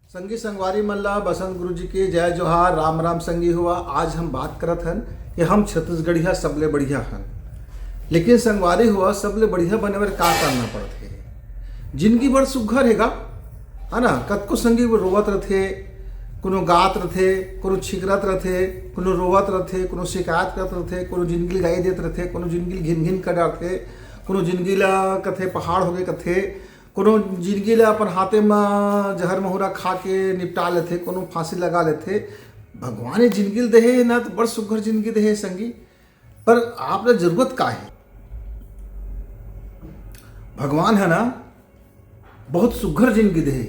संगी संगवारी मल्ला बसंत गुरु जी के जय जोहार राम राम संगी हुआ। आज हम बात करत हन कि हम छत्तीसगढ़िया सबले बढ़िया हन, लेकिन संगवारी हुआ सबले बढ़िया बने बर का करना पड़थे। जिंदगी बड़ सुघर हेगा है ना। कतको संगी रोवत रथे, कोनो गात रथे, कोनो छिकरत रथे, कोनो रोवत रथे, कोनो शिकायत करत रथे, कोनो जिंदगी गाई देत रथे, कोनो जिंदगी घिन घिन कर डालथे, कोनो जिंदगी ला कथे पहाड़ हो गए कथे, कोनो जिंदगी ला अपन हाथे में जहर महुरा खा के निपटा लेथे, कोनो फांसी लगा लेथे। भगवान ने जिंदगी देहे ना तो बड़ सुघर जिंदगी देहे संगी, पर आपने जरूरत का है। भगवान है ना बहुत सुघर जिंदगी देहे,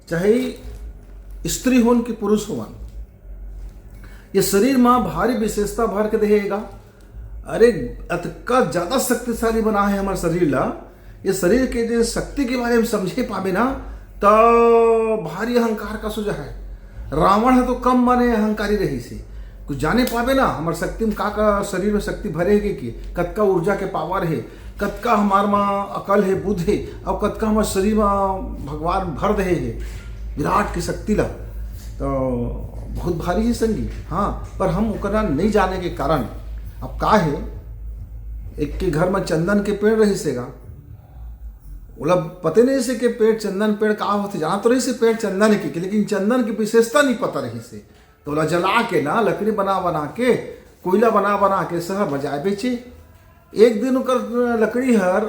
चाहे स्त्री होन कि पुरुष होवन। ये शरीर में भारी विशेषता भर के देहेगा। अरे अतका ज्यादा शक्तिशाली बना है हमारे शरीर ला। ये शरीर के जो शक्ति के बारे में समझे पावे ना तो भारी अहंकार का सुझा है। रावण है तो कम बने अहंकारी रही से कुछ जाने पावे ना हमारे शक्ति में का शरीर में शक्ति भरेगी कि कतका ऊर्जा के पावर है, कतका हमार में अकल है, बुद्ध है, और कतका हमारे शरीर में भगवान भर दे है विराट की शक्ति ला। तो बहुत भारी है संगी। हाँ, पर हम उकरा नहीं जाने के कारण अब का है, एक के घर में चंदन के पेड़ रही सेगा, बोला पते नहीं से कि पेड़ चंदन पेड़ का होते, जाना तो रही से पेड़ चंदन की, लेकिन चंदन की विशेषता नहीं पता रही से। तो बोला जला के ना लकड़ी बना बना के, कोयला बना बना के शहर बजाय बेचे। एक दिन उकर लकड़ी हर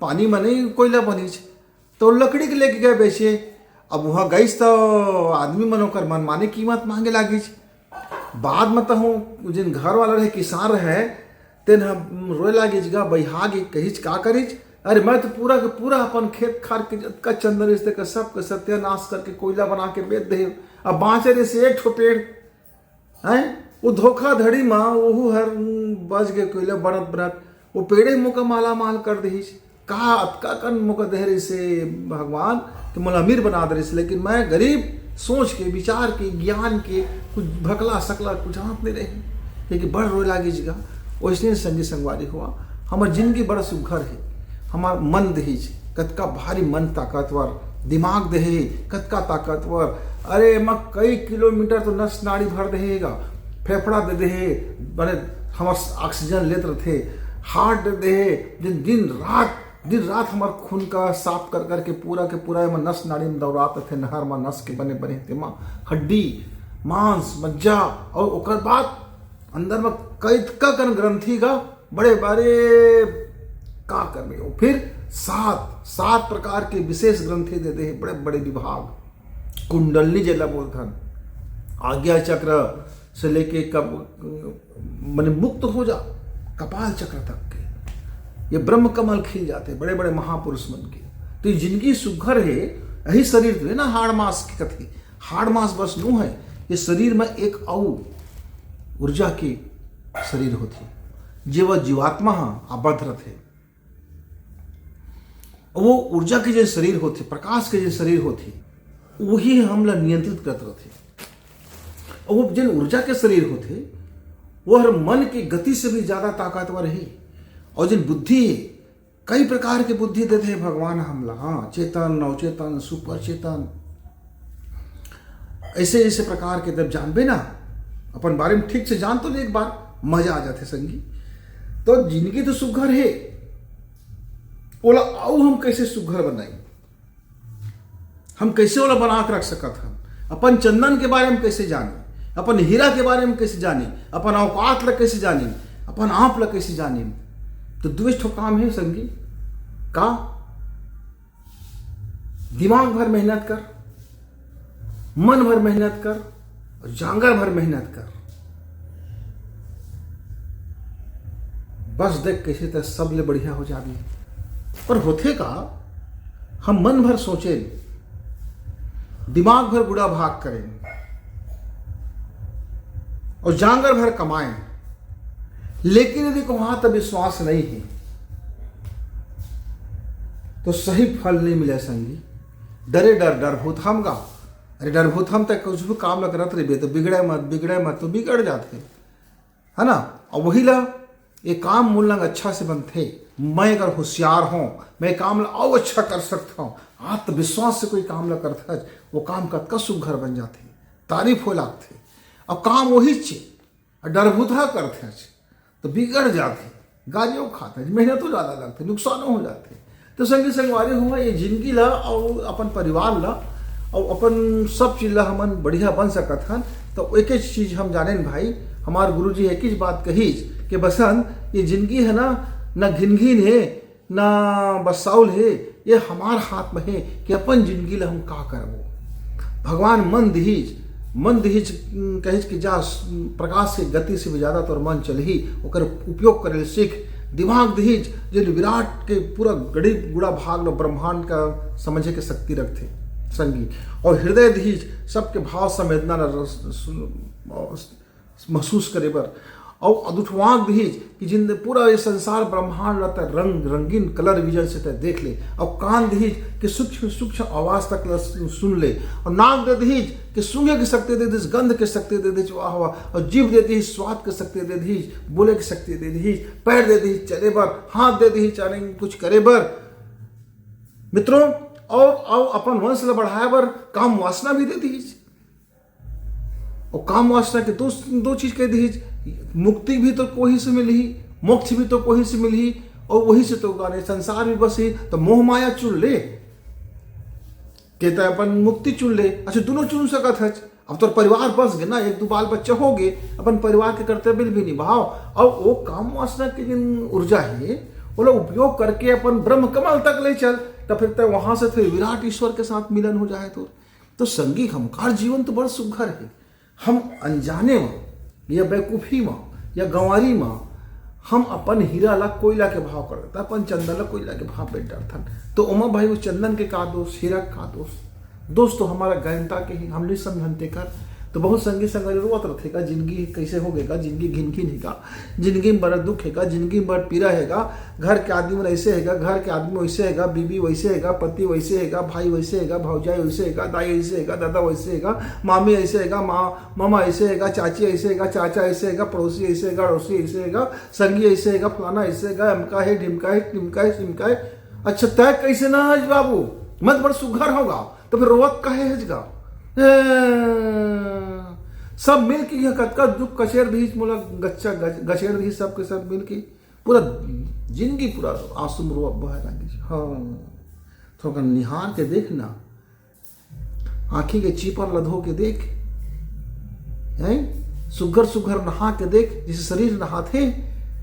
पानी में नहीं कोयला बनी, तो लकड़ी के लेके गए बेचे। अब वहाँ गई तो आदमी मन ओकर मनमानी कीमत मांगे लागी। बाद में तो हूँ जिन घर वाला रहे किसान रहे तेन रोए लागी गा बहा गे कहीच का करीच। अरे मैं तो पूरा के पूरा अपन खेत खार के जतका चंदन रिश्ते का सब के सत्यानाश करके कोयला बना के बेच दे। अब बाँचे रे से एक ठो पेड़ है वो धोखाधड़ी में वो हर बच गए कोयला बनत बनत वो पेड़े मुका माला माल कर दी। कहा अतका कन मुका दे रही से भगवान कि मला अमीर बना दे रही से, लेकिन मैं गरीब सोच के विचार के ज्ञान के कुछ भकला सकला कुछ हाथ नहीं रही, क्योंकि बड़ रोए लागी जगह। वैसे संगी संगवारी हुआ हमार जिंदगी बड़ा सुघर है। हमार मन दहेज कतका भारी मन ताकतवर, दिमाग दहे कतका ताकतवर। अरे मैं कई किलोमीटर तो नस नाड़ी भर देगा, फेफड़ा दे दे बड़े हमार ऑक्सीजन लेते रहते, हार्ट दे दे दिन रात हमार खून का साफ कर करके पूरा के पूरा में नस नाड़ी में दौड़ाते थे। नहर में नस के बने बने थे माँ हड्डी मांस मज्जा, और ओकर बाद अंदर में कई कन ग्रंथि का बड़े बड़े का करने। फिर सात प्रकार के विशेष ग्रंथि दे दे, बड़े बड़े विभाग, कुंडलनी जेला बोलथन, आज्ञा चक्र से लेके कब मन मुक्त हो जा कपाल चक्र तक के ये ब्रह्म कमल खिल जाते बड़े बड़े महापुरुष मन के। तो ये जिंदगी सुघर है। यही शरीर तो है ना हाड़ मास की कथी, हाड़ मास बस नू है। ये शरीर में एक और ऊर्जा की शरीर होती जे वह जीवात्मा आबद्ध रहते। वो ऊर्जा के जो शरीर होते, प्रकाश के जो शरीर होती, वही हमला नियंत्रित करते रहते। और वो जिन ऊर्जा के शरीर होते वो हर मन की गति से भी ज्यादा ताकतवर है। और जिन बुद्धि कई प्रकार की बुद्धि देते हैं भगवान हमला। हाँ, चेतन, नवचेतन, सुपर चेतन, ऐसे ऐसे प्रकार के जब जानबे ना अपन बारे में ठीक से जान तो ले एक बार मजा आ जाते संगी। तो जिंदगी तो सुघर है, बोला आओ हम कैसे सुघर बनाई, हम कैसे वाला बना के रख सकत हम। अपन चंदन के बारे में कैसे जानी, अपन हीरा के बारे में कैसे जानी, अपन औकात ला कैसे जानी, अपन आप ला कैसे जानी। तो दो ठो काम है संगी का, दिमाग भर मेहनत कर, मन भर मेहनत कर, और जांगर भर मेहनत कर। बस देख कैसे तो सब ले बढ़िया हो जाबी। पर होते का हम मन भर सोचे, दिमाग भर बुरा भाग करें और जांगर भर कमाएं, लेकिन यदि वहां तक विश्वास नहीं है तो सही फल नहीं मिले संगी। डरे डर भूत हम गा। अरे डर भूत हम तक कुछ भी काम लग रहे थे तो बिगड़े मत तो बिगड़ जाते है ना। और वही ला ये काम मूल लंग अच्छा से बनते मैं अगर होशियार हूँ, मैं काम ला और अच्छा कर सकता हूँ, आत्मविश्वास से कोई काम ला करता है, वो काम का सुघर बन जाते, तारीफ हो लागते। और काम वही चे डरबुधा करते तो बिगड़ जाते, गालियों खाते, मेहनतों ज़्यादा लगते, नुकसानों हो जाते। तो संगी संगवारी हुआ ये जिंदगी ला और अपन परिवार ला और अपन सब चीज़ ला हमन बढ़िया बन सकत हन। तो एक एक चीज़ हम जाने भाई, हमारे गुरुजी एक ही बात कही कि बसंत ये जिंदगी है ना घिन घिन है ना बसाउल है, ये हमार हाथ में है कि अपन जिंदगी ला हम का करबो। भगवान मन दीज कहिज कि जा प्रकाश के गति से भी ज़्यादा तोर मन चलही, ओकर उपयोग करे सीख। दिमाग दीज जो विराट के पूरा गड़ी गुड़ा भाग लो ब्रह्मांड का समझे के शक्ति रखते संगी। और हृदय दीज सबके भाव संवेदना महसूस करे बर। और अदुठवाग दीज कि जिन पूरा ये संसार ब्रह्मांड रहता है रंग रंगीन कलर विजन से देख ले। और कान दीज कि सूक्ष्म सूक्ष्म आवाज तक सुन ले। और नाक दे दीज कि सूंघे की शक्ति दे दीज, गंध की शक्ति दे दीज, वाह वाह। और जीभ दे दीज स्वाद की शक्ति दे दीज, बोले की शक्ति दे दीज। पैर दे दीज चले बर, हाथ दे दीज चले कुछ करे बर मित्रों। और अपन वंश ला बढ़ाए बर काम वासना भी दे दीज। और काम वासना के दो चीज कह दीज, मुक्ति भी तो कोई से मिली, मोक्ष भी तो कोई से मिली, और वही से तो गाने संसार भी बस ही। तो मोह माया चुन ले, कहता है अपन मुक्ति चुन ले। अच्छा दोनों चुन सकत है। अब तो परिवार बस गए ना, एक दो बाल बच्चे हो गए, अपन परिवार के कर्तव्य भी निभाओ। और वो काम वासना की जिन ऊर्जा है वो लोग उपयोग करके अपन ब्रह्म कमल तक ले चल। तो फिर तो वहां से फिर विराट ईश्वर के साथ मिलन हो जाए। तो संगी हमकार जीवन तो बड़ा सुघर है। हम अनजाने में या बेवकूफ़ी में या गंवारी में हम अपन हीरा ला कोयला के भाव कर देता, अपन चंदन ला कोयला के भाव पे डरथन। तो उमा भाई वो चंदन के का दोष, हीरा का दोष तो हमारा गहनता के ही हमने समझते कर। तो बहुत संगी संगरी रोवत रखेगा, जिंदगी कैसे हो गएगा, जिंदगी घिन घिन हैगा, जिंदगी में बड़ा दुख हैगा, जिंदगी में बड़ा पीड़ा हैगा। घर के आदमी में ऐसे हैगा, घर के आदमी वैसे हैगा, बीबी वैसे हैगा, पति वैसे हैगा, भाई वैसे हैगा, भौजाई वैसे हैगा, दाई ऐसे हैगा, दादा वैसे हैगा, मामी ऐसे हैगा, मामा ऐसे हैगा, चाची ऐसे हैगा, चाचा ऐसे हैगा, पड़ोसी ऐसे हैगा, अड़ोसी ऐसे हैगा, संगी ऐसे हैगा, फलाना ऐसे हैगा, अमका है, ढिमका है, टिमका है, सिमका है। अच्छा तय कैसे ना हज बाबू, मत बड़ सुघर होगा तो फिर रोवत का है हजगा। सब मिल के यह कतका दुख कचेर दी मोला गच्चा गचेर दी सब के सब मिल के पूरा जिंदगी पूरा आंसू मुरुआ बह लगी। हाँ थोड़ा निहार के देखना, आँखी के चीपर लधो के देख, हैं सुघर सुघर नहा के देख। जिसे शरीर नहाते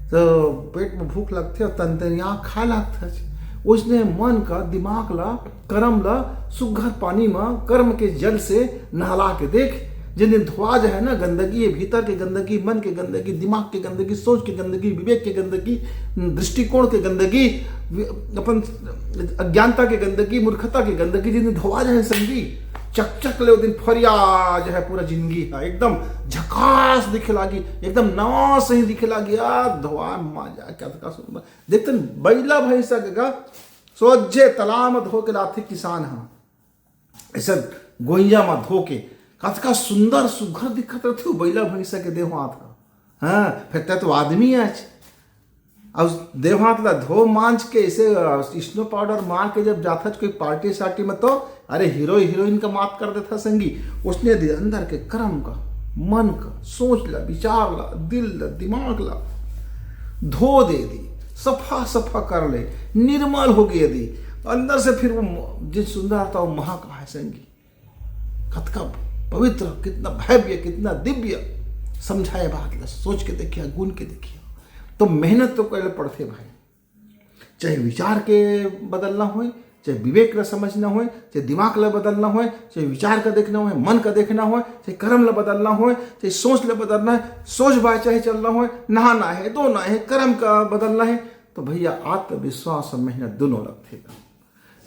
तो पेट में भूख लगते और तंतरिया खा लगता है। उसने मन का दिमाग ला कर्म ला सुघर पानी में कर्म के जल से नहला के देख। जिन दिन धोआ है ना गंदगी, भीतर के गंदगी, मन के गंदगी, दिमाग के गंदगी, सोच के गंदगी, विवेक के गंदगी, दृष्टिकोण के गंदगी, अपन अज्ञानता के गंदगी, मूर्खता की गंदगी, जिन दिन धोआ है संगी चक ले दिन फरिया जो है पूरा जिंदगी है एकदम झकास दिखे लागी, एकदम नवा सही दिखे लागी। धोआ माजा क्या सुंदर देखते बैला भैंसा का सोझे तालाब में धो के लाथे किसान। हाँ ऐसा गोइया में धो के कतका सुंदर सुघर दिखत रहे बैला भैंसा के देह हाथ। हाँ फिर तो आदमी आज अब देह हाथ ला धो मांझ के ऐसे स्नो पाउडर मार के जब जाता कोई पार्टी सार्टी में, तो अरे हीरो हीरोइन का मात कर देता संगी। उसने अंदर के कर्म का, मन का, सोच ला, विचार ला, दिल ला, दिमाग ला धो दे दी, सफा सफा कर ले, निर्मल हो गई दी अंदर से। फिर वो जिस सुंदरता वो महका है संगी, कतका पवित्र, कितना भव्य, कितना दिव्य समझाए बात ला, सोच के देखिए, गुण के देखिए। तो मेहनत तो पहले पड़ते भाई, चाहे विचार के बदलना हो, चाहे विवेक ला समझना हो, चाहे दिमाग ला बदलना हो, चाहे विचार का देखना हो, मन का देखना हो, चाहे कर्म ला बदलना हो, चाहे सोच ला बदलना है, सोच बाय चाहे चलना हो, नहाना है, धोना है, कर्म का बदलना है। तो भैया आत्मविश्वास और मेहनत दोनों लगते।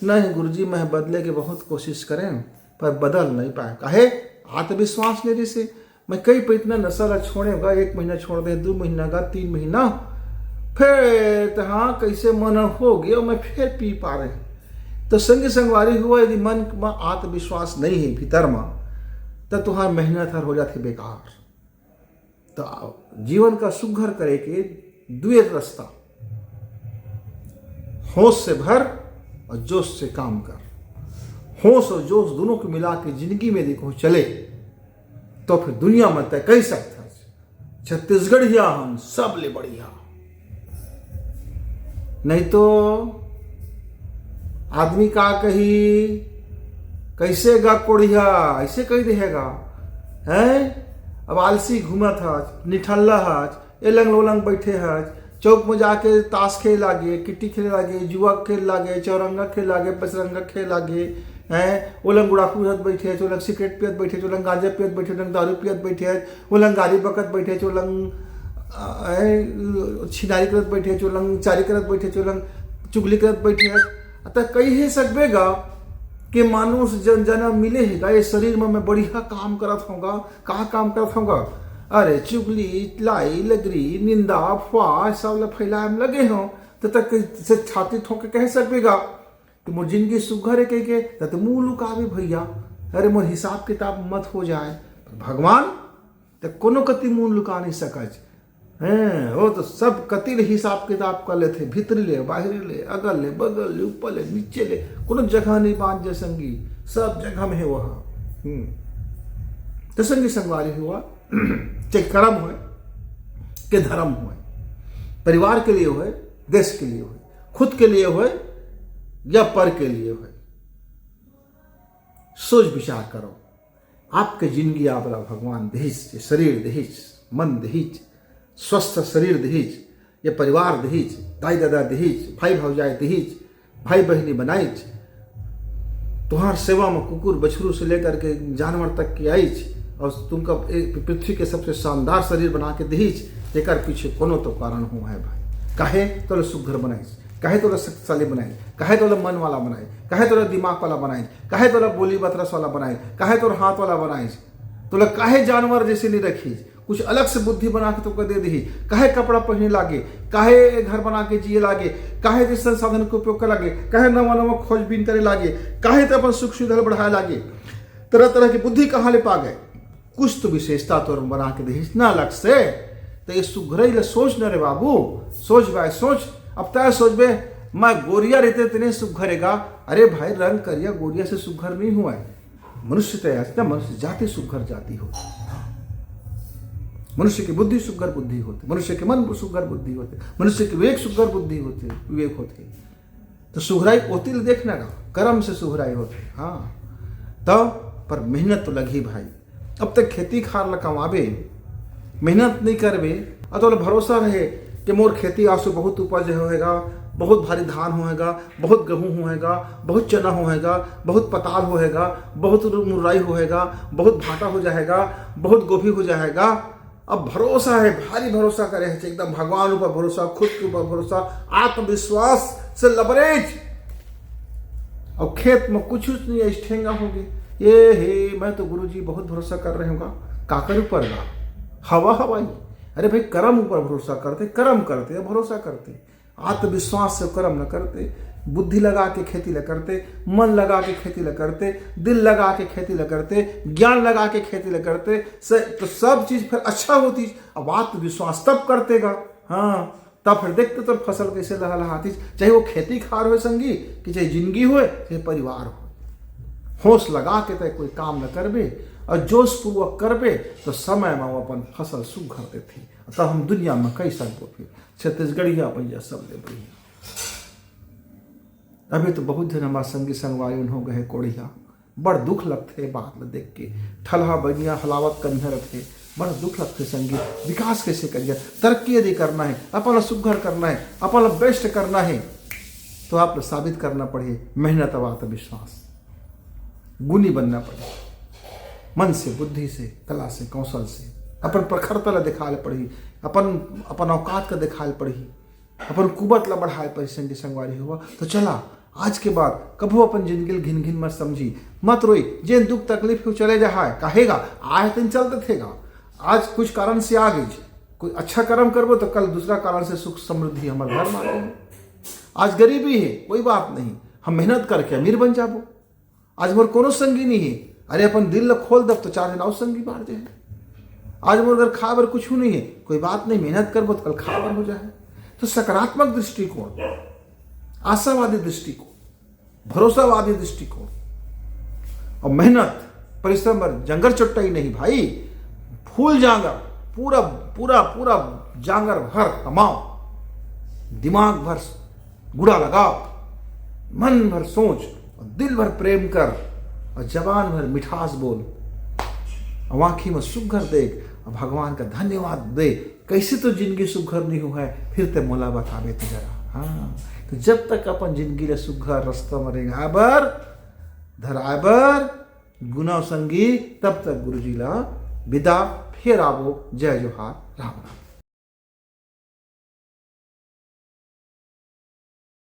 नहीं गुरुजी मैं बदले के बहुत कोशिश करें पर बदल नहीं पाए, काहे आत्मविश्वास मेरे से। मैं कई पे इतना नशा ला छोड़ेगा, 1 महीना छोड़ दे, 2 महीना का, 3 महीना, फिर हाँ कैसे मन हो गया मैं फिर पी पा रहे। तो संग संगवारी हुआ यदि मन में आत्मविश्वास नहीं है भीतर में, तो तुम्हारी मेहनत हर हो जाती बेकार। तो जीवन का सुघर करे के दुए रास्ता, होश से भर और जोश से काम कर। होश और जोश दोनों को मिला के जिंदगी में देखो चले तो फिर दुनिया में तय कह सकता छत्तीसगढ़िया हम सब ले बढ़िया। नहीं तो आदमी का कही कैसे गा कोढ़िया ऐसे कही देगा है। अब आलसी घूमत हज, निठल्ला हज, एलंग लोलंग बैठे हज, चौक में जाके ताश खेल लागे, किट्टी खेल लागे, जुआ खेल लागे, चौरंगा खेल लागे, पचरंगा खेल लागे हैं। वो लंग गुड़ाकू हत बैठे, जो लंग सिगरेट पियत बैठे, जो लंग गांजा पियत बैठे, जो लंग दारू पियत बैठे, वो लंग गाड़ी बकत बैठे, जो लंग छिनारी करत बैठे, जो लंग चारी करत बैठे, जो लंग चुगली करत बैठे। अतः कही है सकबेगा कि मानुष जन जन्म मिले है ये शरीर में मैं बढ़िया काम करत होगा। कहाँ काम करत होगा? अरे चुगली, लाई, लगरी, निंदा, अफवाह सब फैलाए में लगे हो तो तक से छाती ठोक के कह सकबेगा कि मोर जिंदगी सुघर है कह के तो मुंह लुकावे भैया। अरे मोर हिसाब किताब मत हो जाए। भगवान तो कोनो कति मुंह लुका नहीं सकज हैं। वो तो सब कति हिसाब किताब कर लेते, भीतरी ले, बाहरी ले, अगल ले, बगल ले, ऊपर ले, नीचे ले, कोनो जगह नहीं बांध जे संगी, सब जगह में है वह। तो संगी संगवारी हुआ चाहे कर्म हो के धर्म हो, परिवार के लिए हो, देश के लिए हो, खुद के लिए हो या पर के लिए हो, सोच विचार करो। आपके जिंदगी आपला भगवान दहीज, शरीर दहीज, मन दहीज, स्वस्थ शरीर दहीज, ये परिवार दहीज, दाई दादा दहीज, भाई भौजाई दहीज, भाई बहनी बनाईज, तुम्हार सेवा में कुकुर बछरू से लेकर के जानवर तक की आईज और तुमका पृथ्वी के सबसे शानदार शरीर बना के दहीज। जेकर पीछे कोनो तो कारण हो है भाई। काहे तो सुघर बनाईज, काहे तो शक्तिशाली बनाई, काहे तो मन वाला बनाई, काहे तो दिमाग वाला बनाई, काहे तो बोली बतरस वाला बनाई, काहे तो हाथ वाला बनाई, तो काहे जानवर जैसे नहीं रखी, कुछ अलग से बुद्धि बना के तुमको दे दी। काहे कपड़ा पहने लागे, काहे घर बना के जिए लागे, काहे जिस संसाधन के उपयोग करे लागे, काहे नवा नवा खोजबीन करे लागे, काहे तो अपन सुख सुविधा बढ़ाए लागे। तरह तरह की बुद्धि कहाँ ले पा गए? कुछ तो विशेषता तो बना के दे ना अलग से। तो ये सुघर सोच न रे बाबू, सोच भाई सोच। अब तय सोच बे मैं गोरिया रहते तेने सुघरेगा। अरे भाई रंग करिया गोरिया से सुघर नहीं हुआ है। मनुष्य तो मनुष्य जाति सुघर जाति हो, मनुष्य की बुद्धि सुघर बुद्धि होती, मनुष्य के मन सुघर बुद्धि होते, मनुष्य के विवेक सुघर बुद्धि होते, विवेक होते। तो सुघराई ओतिल देखना का कर्म से सुघराई होते। हाँ तब पर मेहनत तो लगी भाई। अब तक खेती खार ला कमाबे, मेहनत नहीं करबे और तो भरोसा रहे कि मोर खेती आसु बहुत उपज होएगा, बहुत भारी धान होएगा, बहुत गेहूँ होएगा, बहुत चना होएगा, बहुत पताल होएगा, बहुत मुरई होएगा, बहुत भाटा हो जाएगा, बहुत गोभी हो जाएगा। अब भरोसा है, भारी भरोसा करे है एकदम भगवान ऊपर भरोसा, खुद के ऊपर भरोसा, आत्मविश्वास से लबरेज। और खेत में कुछ नहीं है, ठेंगा होगी ये हे मैं तो गुरुजी बहुत भरोसा कर रहे होगा। काकर ऊपर गा हवा हवाई। अरे भाई कर्म ऊपर भरोसा करते, कर्म करते, भरोसा करते, आत्मविश्वास से कर्म न करते, बुद्धि लगा के खेती ल करते, मन लगा के खेती ल करते, दिल लगा के खेती ल करते, ज्ञान लगा के खेती ल करते, तो सब चीज फिर अच्छा होती। अब आत्मविश्वास तब करतेगा। हाँ तब फिर देखते तो फसल कैसे लहलहाती, चाहे वो खेती खार हो संगी कि चाहे जिंदगी हो चाहे परिवार हो। होश लगा के तय कोई काम न करबे और जोश पूर्वक करबे तो समय में वो अपन फसल सुघर देते। तब हम दुनिया में कई सकबो फिर छत्तीसगढ़िया भैया सब ले बढ़िया। अभी तो बहुत दिन हमारे संगी संगवारी हो गए कोढ़िया, बड़ दुख लगते बात में देख के। ठलहा बनिया हलावत करने रखे, बड़ा दुख लगते संगी। विकास कैसे करिए, तरक्की यदि करना है, अपन सुघर करना है, अपन बेस्ट करना है तो आप साबित करना पड़े मेहनत और आत्मविश्वास, गुणी बनना पड़े, मन से, बुद्धि से, कला से, कौशल से, अपन प्रखरता दिखा ले पड़ी, अपन औकात का दिखा ले पड़ी, अपन कुबत ला बढ़ाए पड़ी। संगी संगवारी हुआ तो चला आज के बाद कभू अपन जिंदगी घिन घिन मत समझी, मत रोई। जिन दुख तकलीफ चले जाए कहेगा आए दिन चलते थेगा। आज कुछ कारण से आ गई, कोई अच्छा कर्म करबो तो कल दूसरा कारण से सुख समृद्धि हमारे घर में आ गई। आज गरीबी है कोई बात नहीं, हम मेहनत करके अमीर बन जाबो। आज मोर कोनो संगी नहीं है, अरे अपन दिल ला खोल दब तो चार दिन और संगी बाढ़ जाए। आज मोर अगर खाबर कुछ नहीं है, कोई बात नहीं, मेहनत करबो तो कल खाबर हो जाए। तो सकारात्मक दृष्टिकोण आशावादी दृष्टिकोण, भरोसावादी दृष्टिकोण और मेहनत परिश्रम पर जंगर चुट्टाई नहीं भाई, फूल जांगर, पूरा पूरा पूरा जांगर भर कमाओ, दिमाग भर गुड़ा लगाओ, मन भर सोच और दिल भर प्रेम कर और जबान भर मिठास बोल और आँखी में सुघर देख और भगवान का धन्यवाद दे। कैसे तो जिंदगी सुघर नहीं हुआ है, फिर ते मोला बतावे तो जरा। हाँ, तो जब तक अपन जिंदगी ले सुघर रास्ता में रहेंगे आबर धराबर गुना संगी, तब तक गुरुजी ला विदा, फिर आवो। जय जोहार, राम राम।